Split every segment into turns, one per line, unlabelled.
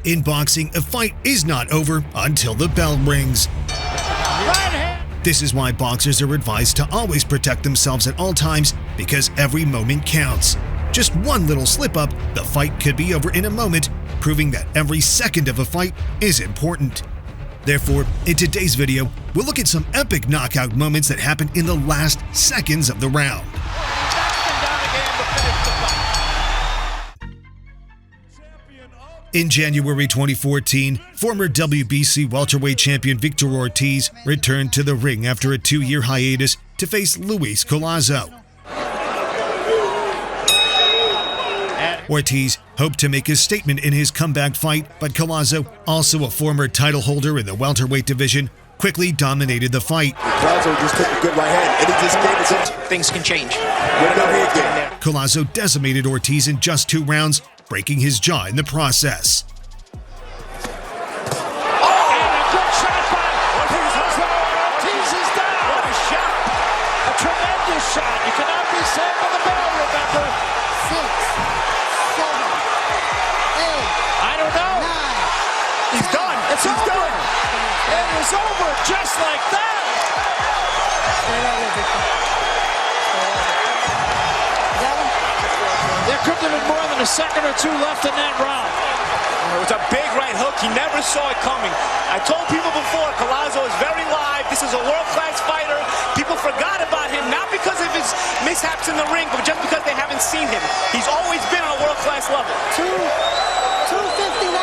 In boxing, a fight is not over until the bell rings. This is why boxers are advised to always protect themselves at all times, because every moment counts. Just one little slip-up, the fight could be over in a moment, proving that every second of a fight is important. Therefore, in today's video, we'll look at some epic knockout moments that happened in the last seconds of the round. In January 2014, former WBC welterweight champion Victor Ortiz returned to the ring after a 2-year hiatus to face Luis Collazo. Ortiz hoped to make his statement in his comeback fight, but Collazo, also a former title holder in the welterweight division, quickly dominated the fight.
Collazo just took a good right hand, and he just gave it.
Things can change.
Collazo decimated Ortiz in just 2 rounds, breaking his jaw in the process.
Shot. You cannot be safe on the bell, remember.
6, 7, 8.
I don't know.
9.
He's done.
It's over. It is over just like that. There couldn't have been more than a second or 2 left in that round.
It was a big right hook. He never saw it coming. I told people before, Collazo is very live. This is a world-class fighter. People forgot about him, not because of his mishaps in the ring, but just because they haven't seen him. He's always been on a world-class level.
259.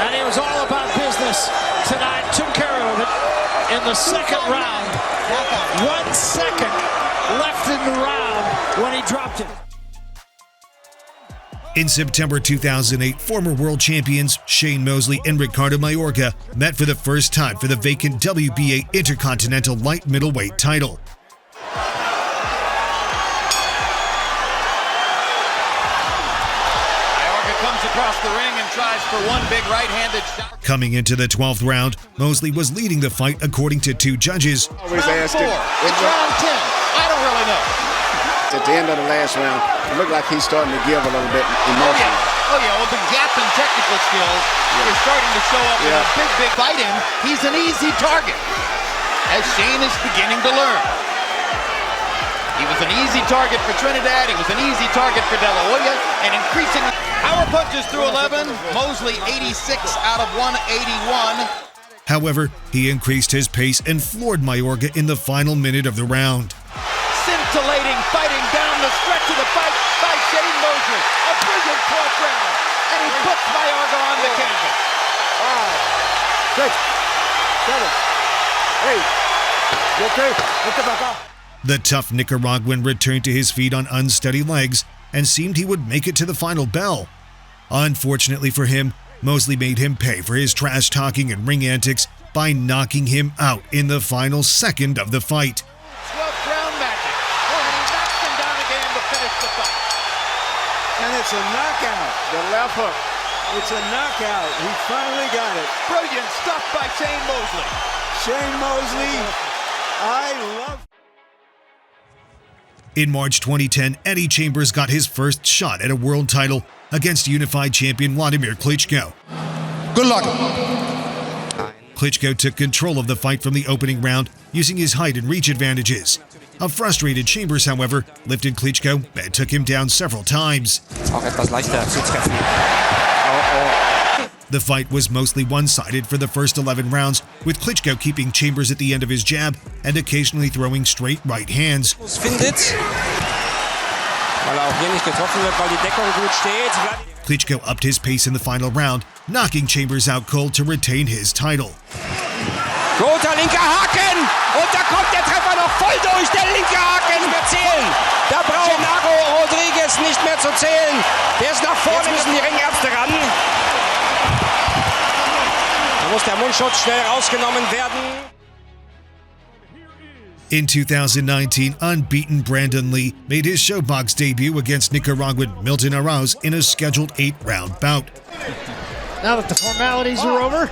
And he was all about business tonight. Took care of it in the second round. 1 second left in the round when he dropped it.
In September 2008, former world champions Shane Mosley and Ricardo Mayorga met for the first time for the vacant WBA Intercontinental Light Middleweight title.
Mayorga comes across the ring and tries for one big right-handed shot.
Coming into the 12th round, Mosley was leading the fight according to 2 judges.
Round 4. It's round 10. I don't really know.
At the end of the last round, it looked like he's starting to give a little bit emotionally.
Oh yeah, well the gap in technical skills is starting to show up in a big fight in. He's an easy target, as Shane is beginning to learn. He was an easy target for Trinidad, he was an easy target for De La Hoya, and increasingly power punches through 11, Mosley 86 out of 181.
However, he increased his pace and floored Mayorga in the final minute of the round.
Scintillating fighting down the stretch of the fight by Shane Mosley. A brilliant 4th round, and he puts Mayorga on the canvas.
5, 6, 7, 8. Okay, let's get back up.
The tough Nicaraguan returned to his feet on unsteady legs and seemed he would make it to the final bell. Unfortunately for him, Mosley made him pay for his trash talking and ring antics by knocking him out in the final second of the fight.
12th round magic. And he knocks him down again to finish the fight.
And it's a knockout. The left hook. It's a knockout. He finally got it.
Brilliant stuff by Shane Mosley.
Shane Mosley, I love.
In March 2010, Eddie Chambers got his first shot at a world title against unified champion Vladimir Klitschko.
Good luck.
Klitschko took control of the fight from the opening round, using his height and reach advantages. A frustrated Chambers, however, lifted Klitschko and took him down several times. The fight was mostly one-sided for the first 11 rounds, with Klitschko keeping Chambers at the end of his jab and occasionally throwing straight right hands. Klitschko upped his pace in the final round, knocking Chambers out cold to retain his title.
Guter linker Haken und da kommt der Treffer noch voll durch, der linke Haken nicht mehr zählen. Da braucht Genaro Rodriguez nicht mehr zu zählen. Der ist nach vorne, müssen die Ringärzte ran. Da muss der Mundschutz schnell rausgenommen werden.
In 2019, unbeaten Brandon Lee made his Showbox debut against Nicaraguan Milton Arouse in a scheduled 8-round bout.
Now that the formalities are over,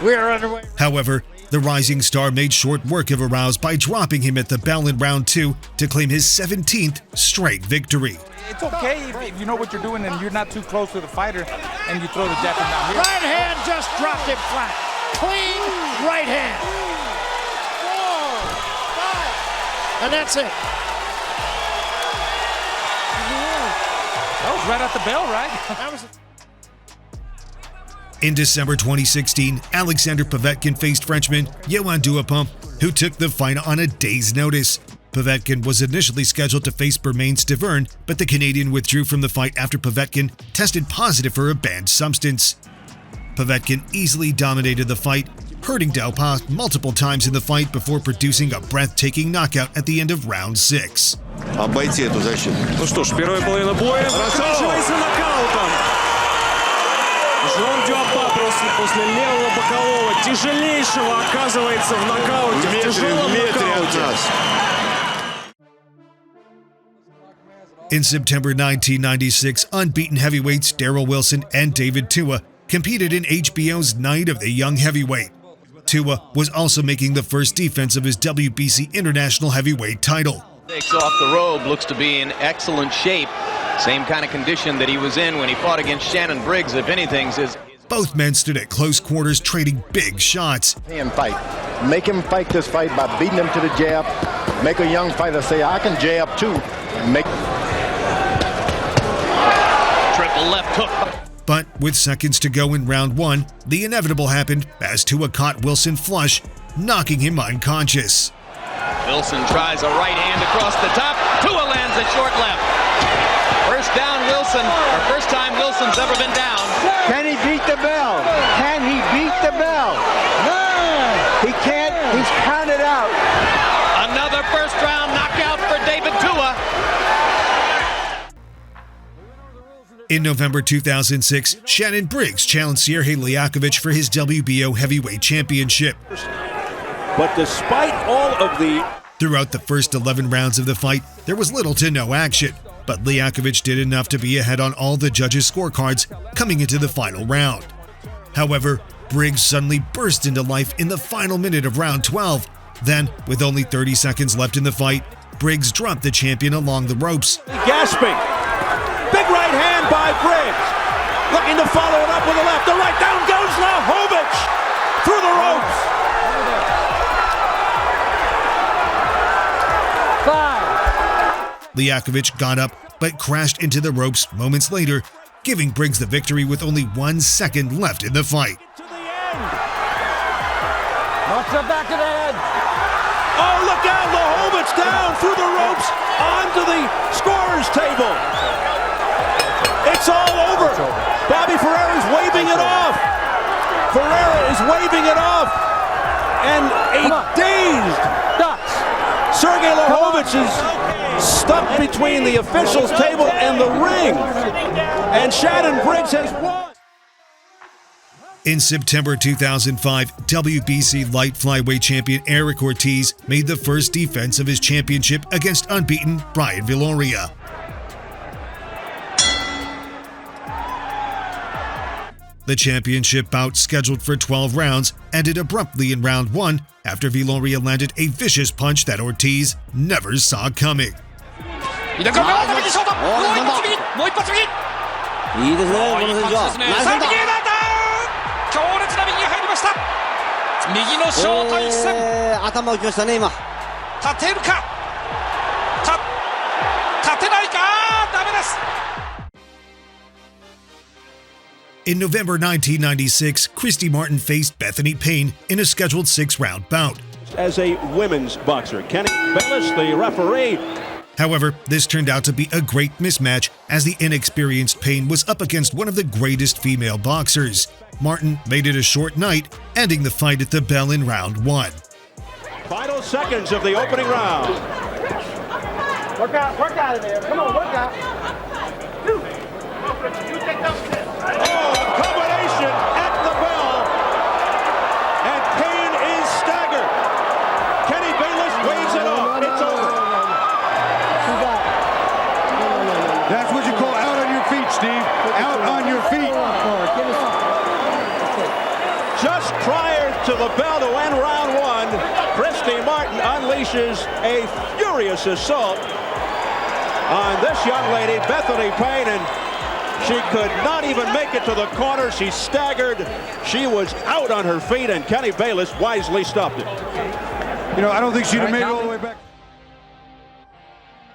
we are underway.
However, the rising star made short work of Arouse by dropping him at the bell in round 2 to claim his 17th straight victory.
It's okay if you know what you're doing and you're not too close to the fighter.
and you throw the depth down here.
Right hand just dropped him flat. Clean right hand. 4, 5. And that's it.
That was right at the bell, right?
That was it.
In December 2016, Alexander Povetkin faced Frenchman Yoan Dupain, who took the fight on a day's notice. Povetkin was initially scheduled to face Stavern, but the Canadian withdrew from the fight after Povetkin tested positive for a banned substance. Povetkin easily dominated the fight, hurting Dupain multiple times in the fight before producing a breathtaking knockout at the end of round 6.
Обойти эту защиту.
Ну что ж, первая половина боя заканчивается нокаутом. Жон Дюпа после левого бокового тяжелейшего оказывается в нокауте. В тяжелом нокауте.
In September 1996, unbeaten heavyweights Daryl Wilson and David Tszyu competed in HBO's Night of the Young Heavyweight. Tszyu was also making the first defense of his WBC International Heavyweight title.
Takes off the robe, looks to be in excellent shape. Same kind of condition that he was in when he fought against Shannon Briggs, if anything.
Both men stood at close quarters trading big shots.
Fight. Make him fight this fight by beating him to the jab. Make a young fighter say, I can jab too.
Triple left hook.
But with seconds to go in round 1, the inevitable happened as Tszyu caught Wilson flush, knocking him unconscious.
Wilson tries a right hand across the top. Tszyu lands a short left. First down Wilson, or first time Wilson's ever been down.
Can he beat the bell? Can he beat the bell? No! He can't. He's counted out.
Another first round knockout for David Tszyu.
In November 2006, Shannon Briggs challenged Sergey for his WBO heavyweight championship.
But despite all of the...
Throughout the first 11 rounds of the fight, there was little to no action, but Liakovic did enough to be ahead on all the judges' scorecards coming into the final round. However, Briggs suddenly burst into life in the final minute of round 12. Then, with only 30 seconds left in the fight, Briggs dropped the champion along the ropes.
Gasping. Big right hand by Briggs. Looking to follow it up with the left. The right, down goes Lovich through the ropes.
5.
Liakovic got up but crashed into the ropes moments later, giving Briggs the victory with only 1 second left in the fight.
To the end.
Knocks the back of the head.
Oh, look out! Lovich down through the ropes onto the scorer's table. It's all over. Bobby Ferreira's waving it off. Ferreira is waving it off. And a dazed Sergey Lovich is stuck between the officials' table and the ring. And Shannon Briggs has won.
In September 2005, WBC light flyweight champion Eric Ortiz made the first defense of his championship against unbeaten Brian Voria. The championship bout, scheduled for 12 rounds, ended abruptly in round 1 after Voria landed a vicious punch that Ortiz never saw coming. In November 1996, Christy Martin faced Bethany Payne in a scheduled 6-round bout.
As a women's boxer, Kenny Bellis, the referee.
However, this turned out to be a great mismatch as the inexperienced Payne was up against one of the greatest female boxers. Martin made it a short night, ending the fight at the bell in round 1.
Final seconds of the opening round.
Work out of there. Come on, work out.
Oh, combination at the bell. And Payne is staggered. Kenny Bellis waves it off. It's over.
That's what you call out on your feet, Steve. Out on your feet.
Just prior to the bell to end round 1, Christy Martin unleashes a furious assault on this young lady, Bethany Payne, and She could not even make it to the corner. She staggered. She was out on her feet, and Kenny Bayless wisely stopped it.
You know, I don't think she'd have made it all the way back.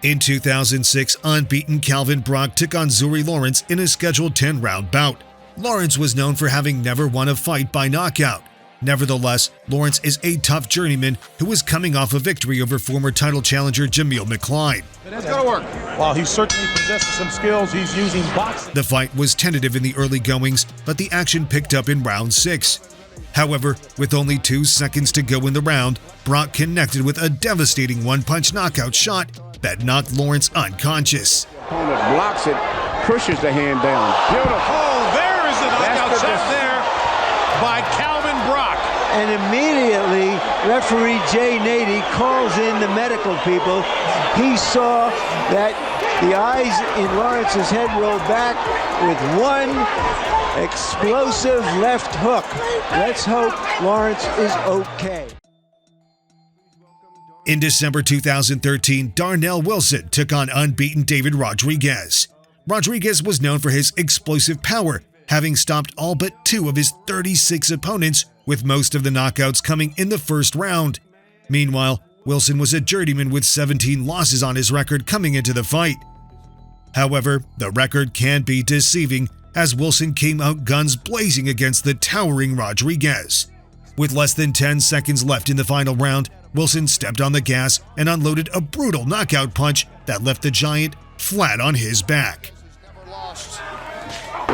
In 2006, unbeaten Calvin Brock took on Zuri Lawrence in a scheduled 10-round bout. Lawrence was known for having never won a fight by knockout. Nevertheless, Lawrence is a tough journeyman who is coming off a victory over former title challenger Jamil McCline.
That's got to work.
While he certainly possesses some skills, he's using boxing.
The fight was tentative in the early goings, but the action picked up in round 6. However, with only 2 seconds to go in the round, Brock connected with a devastating one-punch knockout shot that knocked Lawrence unconscious.
Opponent blocks it, pushes the hand down. Beautiful.
Oh, there is the knockout shot there by Calvin Brock.
And immediately, referee Jay Nady calls in the medical people. He saw that the eyes in Lawrence's head roll back with one explosive left hook. Let's hope Lawrence is okay.
In December 2013, Darnell Wilson took on unbeaten David Rodriguez. Rodriguez was known for his explosive power, having stopped all but 2 of his 36 opponents, with most of the knockouts coming in the first round. Meanwhile, Wilson was a journeyman with 17 losses on his record coming into the fight. However, the record can be deceiving, as Wilson came out guns blazing against the towering Rodriguez. With less than 10 seconds left in the final round, Wilson stepped on the gas and unloaded a brutal knockout punch that left the giant flat on his back.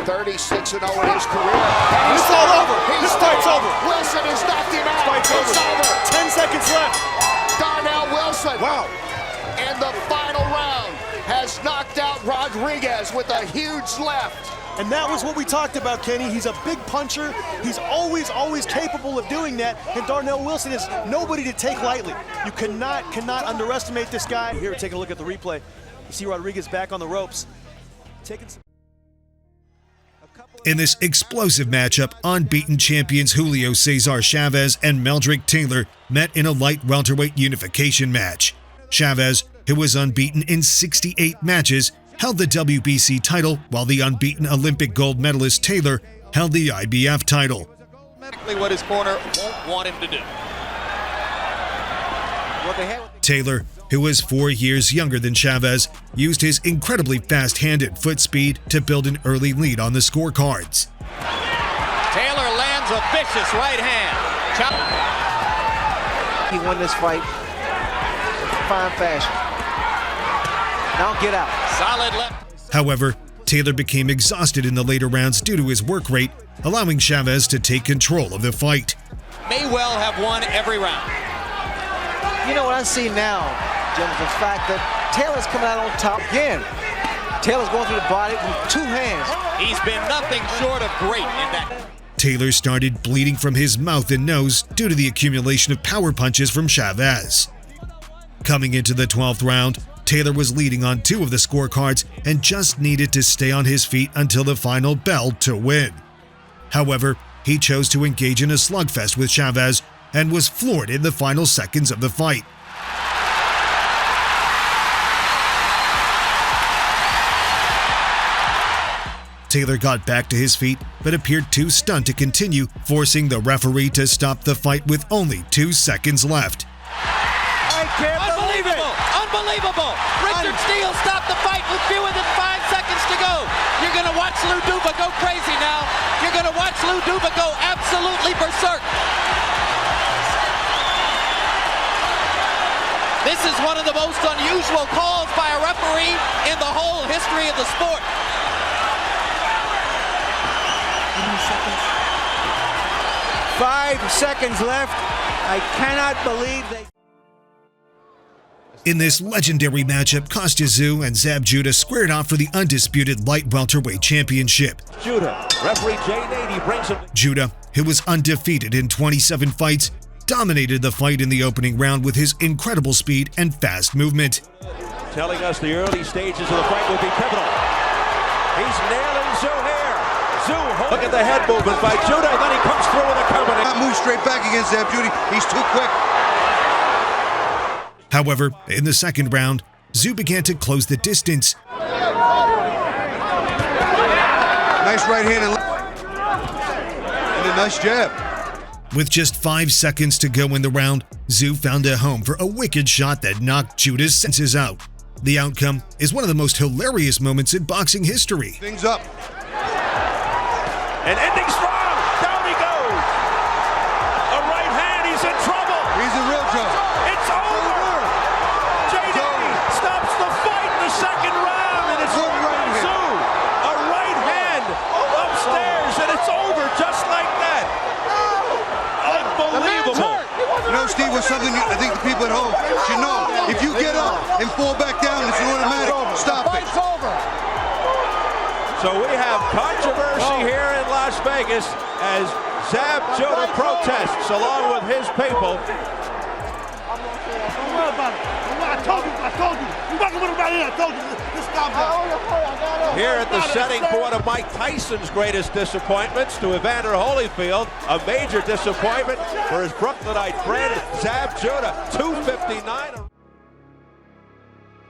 36-0 in his career.
It's all over. This fight's over.
Wilson has knocked him out.
It's over. 10 seconds left.
Darnell Wilson.
Wow.
And the final round has knocked out Rodriguez with a huge left.
And that was what we talked about, Kenny. He's a big puncher. He's always capable of doing that. And Darnell Wilson is nobody to take lightly. You cannot underestimate this guy. Here, take a look at the replay. You see Rodriguez back on the ropes.
In this explosive matchup, unbeaten champions Julio Cesar Chavez and Meldrick Taylor met in a light welterweight unification match. Chavez, who was unbeaten in 68 matches, held the WBC title, while the unbeaten Olympic gold medalist Taylor held the IBF title.
Exactly what his corner won't want him to do.
Taylor, who was 4 years younger than Chavez, used his incredibly fast-handed foot speed to build an early lead on the scorecards.
Taylor lands a vicious right hand.
He won this fight in fine fashion. Now get out.
Solid left.
However, Taylor became exhausted in the later rounds due to his work rate, allowing Chavez to take control of the fight.
May well have won every round.
You know what I see now, Jim, is the fact that Taylor's coming out on top again. Taylor's going through the body with 2 hands.
He's been nothing short of great in that.
Taylor started bleeding from his mouth and nose due to the accumulation of power punches from Chavez. Coming into the 12th round, Taylor was leading on 2 of the scorecards and just needed to stay on his feet until the final bell to win. However, he chose to engage in a slugfest with Chavez and was floored in the final seconds of the fight. Taylor got back to his feet but appeared too stunned to continue, forcing the referee to stop the fight with only 2 seconds left.
Unbelievable! Unbelievable! Richard Steele stopped the fight with fewer than 5 seconds to go. You're going to watch Lou Duba go crazy now. You're going to watch Lou Duba go absolutely berserk. This is one of the most unusual calls by a referee in the whole history of the sport.
5 seconds left. I cannot believe they...
In this legendary matchup, Kostya Tszyu and Zab Judah squared off for the undisputed light welterweight championship.
Judah, referee Jay Nady brings him.
Judah, who was undefeated in 27 fights, dominated the fight in the opening round with his incredible speed and fast movement.
Telling us the early stages of the fight will be pivotal. He's nailing Tszyu here. Tszyu, look at the head movement by Judah, and then he comes through with a combination.
Not move straight back against Zab Judah. He's too quick.
However, in the second round, Tszyu began to close the distance.
Nice right hand and a nice jab.
With just 5 seconds to go in the round, Tszyu found a home for a wicked shot that knocked Judah's senses out. The outcome is one of the most hilarious moments in boxing history.
Things up.
And ending strong. Down he goes. A right hand. He's in trouble.
He's in real trouble.
It's over. JD stops the fight in the second round, and it's over for Tszyu. A right hand upstairs, and it's over just like that. Unbelievable.
You know, Steve, was something I think the people at home should know. If you get up and fall back down, it's an automatic stop it.
So we have controversy here in Las Vegas as Zab Judah protests along with his people.
Don't worry about it. I told you. You wasn't with him right here. I told you. This guy.
Here at the setting for one of Mike Tyson's greatest disappointments to Evander Holyfield, a major disappointment for his Brooklynite friend Zab Judah, 259.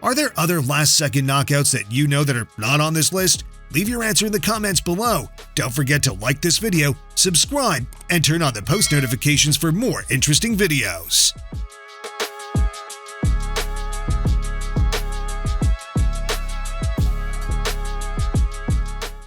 Are there other last-second knockouts that you know that are not on this list? Leave your answer in the comments below. Don't forget to like this video, subscribe, and turn on the post notifications for more interesting videos.